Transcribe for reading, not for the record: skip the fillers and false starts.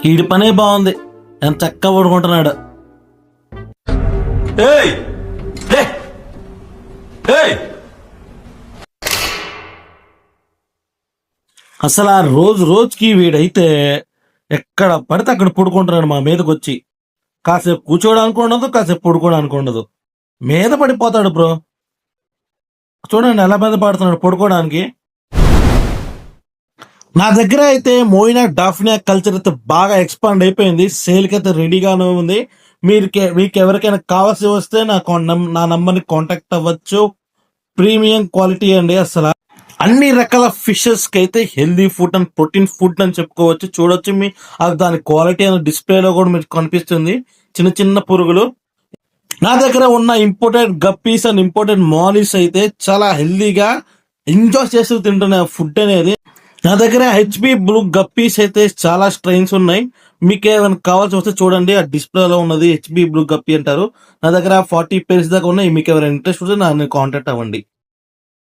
ఈడి పనే బాగుంది, ఎంత చక్కగా పడుకుంటున్నాడు. ఏయ్ లే ఏయ్ అసలు ఆ రోజుకి వీడైతే ఎక్కడ పడితే అక్కడ పడుకుంటున్నాడు మా మీదకి వచ్చి. కాసేపు కూర్చోడానికి ఉండదు, కాసేపు పడుకోవడానికి ఉండదు, మీద పడిపోతాడు బ్రో. చూడండి ఎలా మీద పడుతున్నాడు పడుకోవడానికి. నా దగ్గర అయితే మోయినా డాఫ్నియా కల్చర్ అయితే బాగా ఎక్స్పాండ్ అయిపోయింది, సేల్కి అయితే రెడీగానే ఉంది. మీకు ఎవరికైనా కావాల్సి వస్తే నా నంబర్ని కాంటాక్ట్ అవ్వచ్చు. ప్రీమియం క్వాలిటీ అండి. అసలు అన్ని రకాల ఫిషెస్ కి అయితే healthy food and protein food అని చెప్పుకోవచ్చు. చూడొచ్చు అది దాని క్వాలిటీ అనే డిస్ప్లేలో కూడా మీకు కనిపిస్తుంది. చిన్న చిన్న పురుగులు. నా దగ్గర ఉన్న imported guppies and imported mollies అయితే చాలా హెల్దీగా ఎంజాయ్ చేస్తూ తింటున్నాయి ఫుడ్ అనేది. నా దగ్గర హెచ్బి బ్లూ గప్పీస్ అయితే చాలా స్ట్రెయిన్స్ ఉన్నాయి. మీకు ఏమైనా కావాల్సి వస్తే చూడండి, ఆ డిస్ప్లేలో ఉన్నది హెచ్బి బ్లూ గప్పీ అంటారు. నా దగ్గర 40 పేర్స్ దాకా ఉన్నాయి. మీకు ఎవరైనా ఇంట్రెస్ట్ ఉంటే నన్ను కాంటాక్ట్ అవ్వండి.